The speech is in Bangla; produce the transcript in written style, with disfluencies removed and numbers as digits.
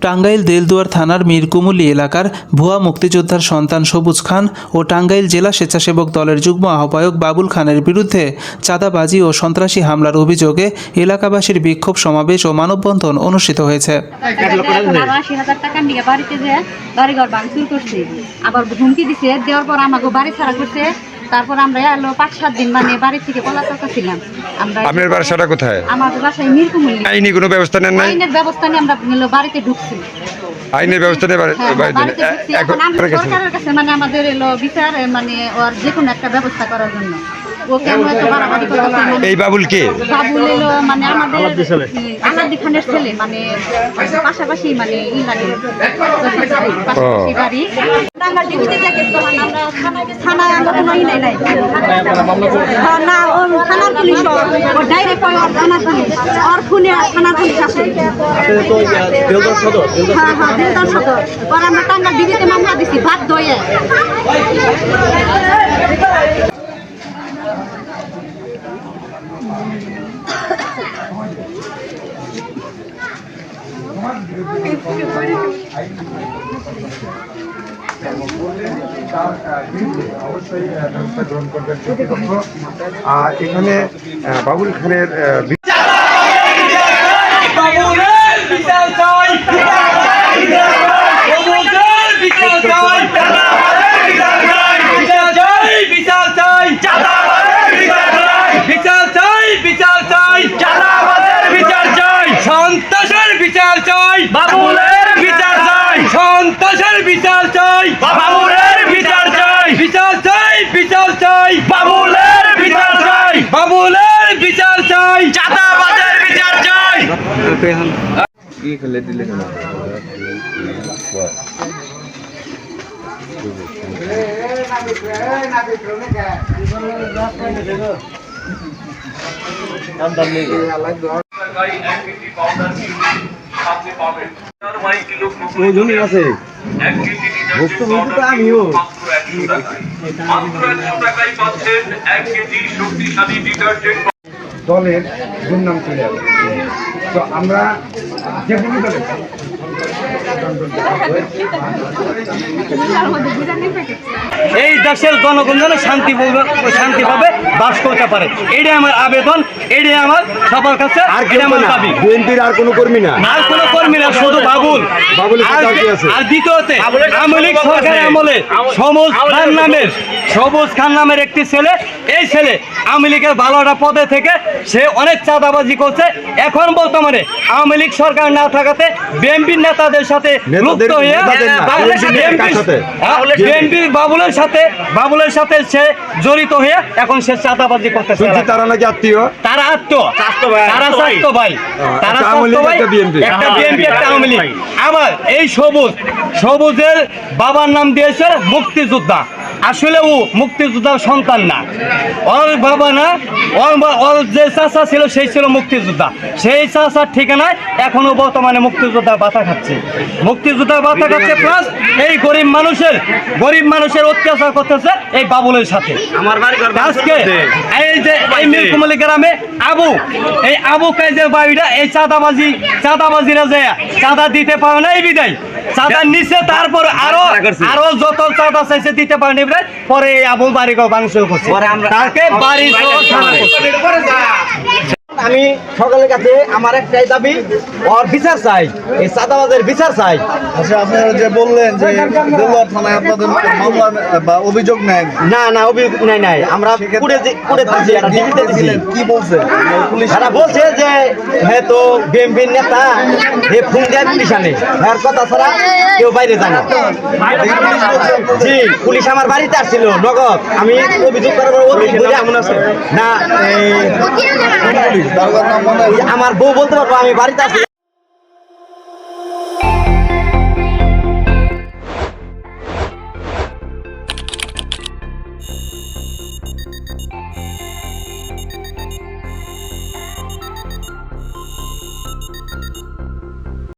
টাঙ্গাইল দেলদুয়ার থানার মিরকুমুলি এলাকার ভুয়া মুক্তিযোদ্ধার সন্তান সবুজ খান ও টাঙ্গাইল জেলা স্বেচ্ছাসেবক দলের যুগ্ম আহ্বায়ক বাবুল খানের বিরুদ্ধে চাঁদাবাজি ও সন্ত্রাসী হামলার অভিযোগে এলাকাবাসীর বিক্ষোভ সমাবেশ ও মানববন্ধন অনুষ্ঠিত হয়েছে। তারপর আমরা এলো 5-7 দিন মানে বাড়ি থেকে পলাতক ছিলাম। আপনার বাসাটা কোথায়? আমাদের বাসায় মিরকুমুলি। আইনি কোনো ব্যবস্থা নেন নাই? আইনের ব্যবস্থা নিয়ে আমরা বাড়িতে ঢুকছি। আইনের ব্যবস্থা নিয়ে এখন আমরা সরকারের কাছে মানে আমাদের এলো বিচার মানে ওর যে কোনো একটা ব্যবস্থা করার জন্য। এই বাবুল কে? বাবুল এলো মানে আমাদের আলাদি খানের ছেলে, মানে পাশাপাশি মানে বাড়ি। থানায় আমরা কোনো নাই না, ওর থানার পুলিশ ডাইরেক্ট থানার পুলিশ ওর খুনে থানার পুলিশ আসে। দেলদার সদর ওর আমরা টাঙ্গাইল ডিবিতে মামলা দিছি বাধ্য হয়ে। অবশ্যই ব্যবস্থা গ্রহণ করবেন কর্তৃপক্ষ। আর এখানে বাবুল খানের সন্ত্রাসের বিচার চাই, বাবুলের বিচার চাই, সন্ত্রাসের বিচার চাই, বাবুলের বিচার চাই, বিচার চাই, বিচার চাই, বাবুলের বিচার চাই, বাবুলের বিচার চাই, চাঁদাবাজের বিচার চাই। কি খেলে দিলে কেন? দলের দুর্নাম চলে আসে। তো আমরা যে কোনো দলের এই দেশের জনগণ যেন শান্তিভাবে বাস করতে পারে, এটাই আমার আবেদন, এটাই আমার সবার কাছে। বিএনপির আর কোনো কর্মী না, আর কোনো কর্মী না, শুধু বাবুল। আর দ্বিতীয়তে আওয়ামী লীগ সরকারের আমলে সবুজ খান নামের একটি ছেলে, এই ছেলে আওয়ামী লীগের ভালোটা পদে থেকে সে অনেক চাঁদাবাজি করছে। এখন বর্তমানে আওয়ামী লীগ সরকার না থাকাতে বিএনপির নেতাদের সাথে যুক্ত হয়ে বিএনপির বাবুলের সাথে সে জড়িত হয়ে এখন সে চাঁদাবাজি করতেছে। তারা নাকি আত্মীয়, তারা স্বাস্থ্য ভাই, একটা বিএনপি একটা আওয়ামী লীগ। আবার এই সবুজের বাবার নাম দিয়েছে মুক্তিযোদ্ধা, আসলে ও মুক্তিযোদ্ধার সন্তান না, ওর বাবা না, ওর যে চাচা ছিল সেই ছিল মুক্তিযোদ্ধা। সেই চাচার ঠিকানায় এখনো বর্তমানে মুক্তিযোদ্ধার বাতা খাচ্ছে, প্লাস এই গরিব মানুষের অত্যাচার করতেছে এই বাবুলের সাথে। আজকে এই যে এই মিরকুমলি গ্রামে আবু কাইজের বাড়িটা এই চাঁদাবাজিরা যায় চাঁদা দিতে পারে না, এই বিদায় চাঁদার নিচে তারপর আরো যত চাঁদা চাইছে দিতে পারেনি, পরে এই আবুল বাড়িঘর ভাঙচুর করছে, তাকে বাড়ি। আমি সকলের কাছে আমার একটাই দাবি, ওর বিচার চাই, এই চাঁদাবাজের বিচার চাই। আচ্ছা, আপনারা যে বললেন যে দেলদুয়ার থানায় আপনাদের মামলা বা অভিযোগ নেন? না অভিযোগ নাই, আমরা কি বলছে পুলিশ? তারা বলছে যে হ্যাঁ তো বিএনপির নেতা হে ফোন দেয় পুলিশ আনে, এর কথা ছাড়া কেউ বাইরে যায় না। জি, পুলিশ আমার বাড়িতে আসছিল নগদ, আমি অভিযোগ করার না আমার বউ বলতে পারবো আমি বাড়িতে আছি।